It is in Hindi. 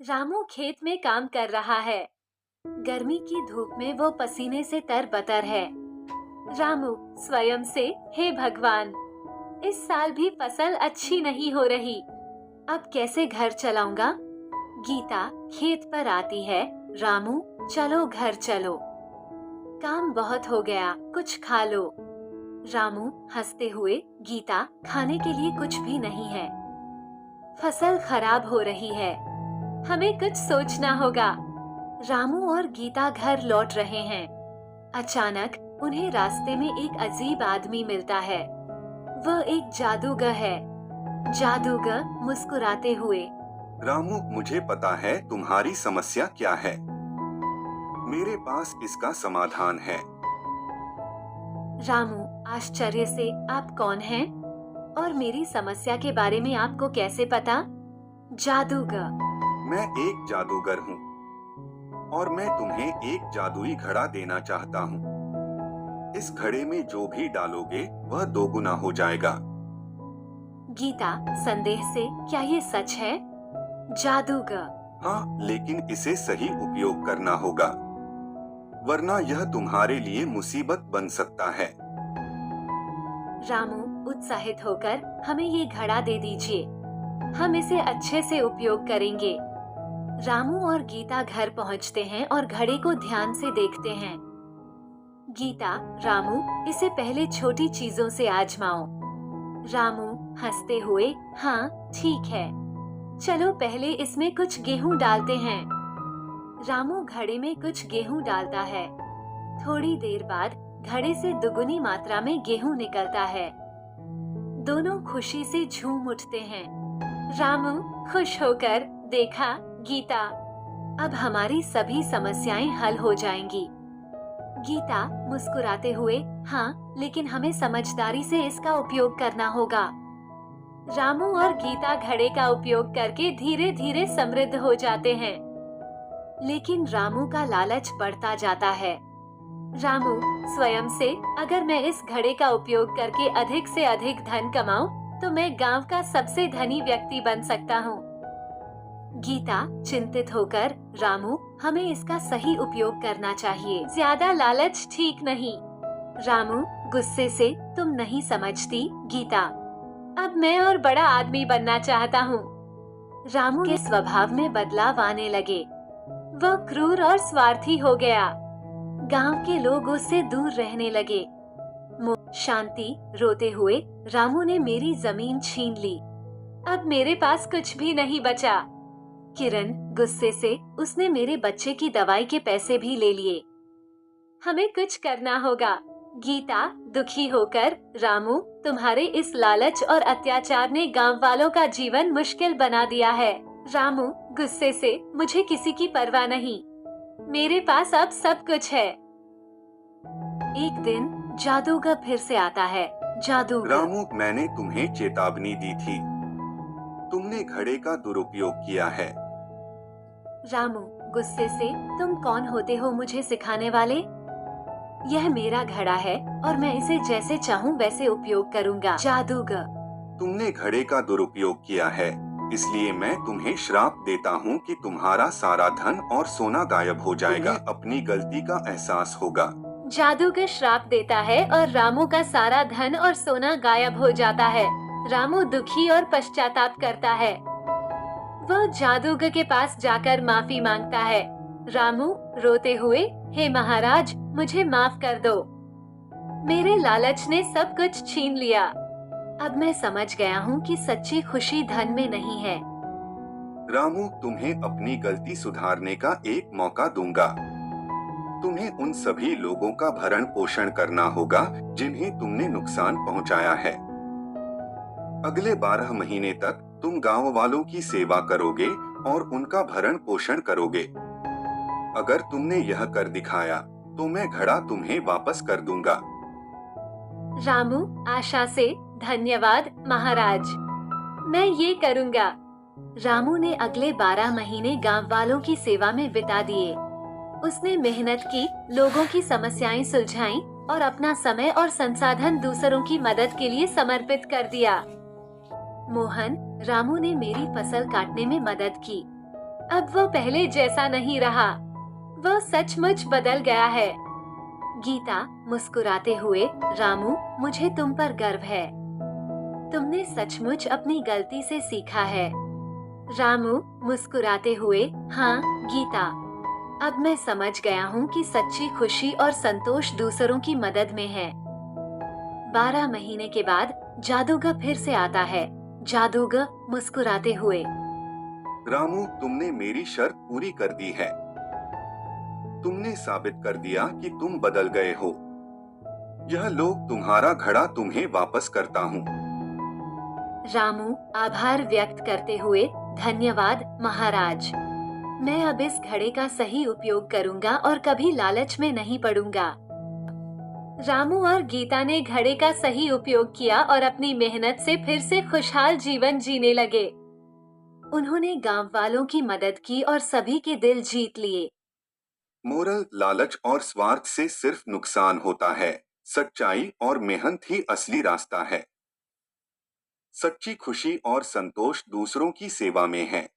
रामू खेत में काम कर रहा है। गर्मी की धूप में वो पसीने से तरबतर है। रामू स्वयं से, हे भगवान, इस साल भी फसल अच्छी नहीं हो रही। अब कैसे घर चलाऊंगा? गीता खेत पर आती है। रामू, चलो घर चलो, काम बहुत हो गया, कुछ खा लो। रामू हंसते हुए, गीता, खाने के लिए कुछ भी नहीं है। फसल खराब हो रही है, हमें कुछ सोचना होगा। रामू और गीता घर लौट रहे हैं। अचानक उन्हें रास्ते में एक अजीब आदमी मिलता है। वह एक जादूगर है। जादूगर मुस्कुराते हुए, रामू, मुझे पता है तुम्हारी समस्या क्या है। मेरे पास इसका समाधान है। रामू आश्चर्य से, आप कौन हैं? और मेरी समस्या के बारे में आपको कैसे पता? जादूगर, मैं एक जादूगर हूँ और मैं तुम्हें एक जादुई घड़ा देना चाहता हूँ। इस घड़े में जो भी डालोगे वह दोगुना हो जाएगा। गीता संदेह से, क्या ये सच है? जादूगर, हाँ, लेकिन इसे सही उपयोग करना होगा, वरना यह तुम्हारे लिए मुसीबत बन सकता है। रामू उत्साहित होकर, हमें ये घड़ा दे दीजिए, हम इसे अच्छे से उपयोग करेंगे। रामू और गीता घर पहुंचते हैं और घड़े को ध्यान से देखते हैं। गीता, रामू, इसे पहले छोटी चीजों से आजमाओ। रामू हंसते हुए, हाँ ठीक है, चलो पहले इसमें कुछ गेहूं डालते हैं। रामू घड़े में कुछ गेहूं डालता है। थोड़ी देर बाद घड़े से दुगुनी मात्रा में गेहूं निकलता है। दोनों खुशी से झूम उठते हैं। रामू खुश होकर, देखा गीता, अब हमारी सभी समस्याएं हल हो जाएंगी। गीता मुस्कुराते हुए, हाँ, लेकिन हमें समझदारी से इसका उपयोग करना होगा। रामू और गीता घड़े का उपयोग करके धीरे धीरे समृद्ध हो जाते हैं। लेकिन रामू का लालच बढ़ता जाता है। रामू स्वयं से, अगर मैं इस घड़े का उपयोग करके अधिक से अधिक धन कमाऊं, तो मैं गांव का सबसे धनी व्यक्ति बन सकता हूँ। गीता चिंतित होकर, रामू, हमें इसका सही उपयोग करना चाहिए, ज्यादा लालच ठीक नहीं। रामू गुस्से से, तुम नहीं समझती गीता, अब मैं और बड़ा आदमी बनना चाहता हूँ। रामू के स्वभाव में बदलाव आने लगे। वह क्रूर और स्वार्थी हो गया। गांव के लोग उससे दूर रहने लगे। शांति रोते हुए, रामू ने मेरी जमीन छीन ली, अब मेरे पास कुछ भी नहीं बचा। किरण गुस्से से, उसने मेरे बच्चे की दवाई के पैसे भी ले लिए, हमें कुछ करना होगा। गीता दुखी होकर, रामू, तुम्हारे इस लालच और अत्याचार ने गांव वालों का जीवन मुश्किल बना दिया है। रामू गुस्से से, मुझे किसी की परवाह नहीं, मेरे पास अब सब कुछ है। एक दिन जादूगर फिर से आता है। जादूगर, रामू, मैंने तुम्हें चेतावनी दी थी, तुमने घड़े का दुरुपयोग किया है। रामू गुस्से से, तुम कौन होते हो मुझे सिखाने वाले? यह मेरा घड़ा है और मैं इसे जैसे चाहूँ वैसे उपयोग करूँगा। जादूगर, तुमने घड़े का दुरुपयोग किया है, इसलिए मैं तुम्हें श्राप देता हूँ कि तुम्हारा सारा धन और सोना गायब हो जाएगा। तुम्हें अपनी गलती का एहसास होगा। जादूगर श्राप देता है और रामू का सारा धन और सोना गायब हो जाता है। रामू दुखी और पश्चाताप करता है। वह जादूगर के पास जाकर माफी मांगता है। रामू रोते हुए, हे महाराज, मुझे माफ कर दो, मेरे लालच ने सब कुछ छीन लिया। अब मैं समझ गया हूँ कि सच्ची खुशी धन में नहीं है। रामू, तुम्हें अपनी गलती सुधारने का एक मौका दूंगा। तुम्हें उन सभी लोगों का भरण पोषण करना होगा जिन्हें तुमने नुकसान पहुंचाया है। अगले 12 महीने तक तुम गांव वालों की सेवा करोगे और उनका भरण पोषण करोगे। अगर तुमने यह कर दिखाया तो मैं घड़ा तुम्हें वापस कर दूंगा। रामू आशा से, धन्यवाद महाराज, मैं ये करूँगा। रामू ने अगले 12 महीने गांव वालों की सेवा में बिता दिए। उसने मेहनत की, लोगों की समस्याएं सुलझाईं और अपना समय और संसाधन दूसरों की मदद के लिए समर्पित कर दिया। मोहन, रामू ने मेरी फसल काटने में मदद की, अब वो पहले जैसा नहीं रहा। वो सचमुच बदल गया है। गीता मुस्कुराते हुए, रामू, मुझे तुम पर गर्व है। तुमने सचमुच अपनी गलती से सीखा है। रामू मुस्कुराते हुए, हाँ गीता, अब मैं समझ गया हूँ कि सच्ची खुशी और संतोष दूसरों की मदद में है। 12 महीने के बाद जादूगर फिर से आता है। जादूगर मुस्कुराते हुए, रामू, तुमने मेरी शर्त पूरी कर दी है। तुमने साबित कर दिया कि तुम बदल गए हो। यह लो तुम्हारा घड़ा, तुम्हें वापस करता हूँ। रामू आभार व्यक्त करते हुए, धन्यवाद महाराज। मैं अब इस घड़े का सही उपयोग करूंगा और कभी लालच में नहीं पड़ूंगा। रामू और गीता ने घड़े का सही उपयोग किया और अपनी मेहनत से फिर से खुशहाल जीवन जीने लगे। उन्होंने गांव वालों की मदद की और सभी के दिल जीत लिए। मोरल, लालच और स्वार्थ से सिर्फ नुकसान होता है। सच्चाई और मेहनत ही असली रास्ता है। सच्ची खुशी और संतोष दूसरों की सेवा में है।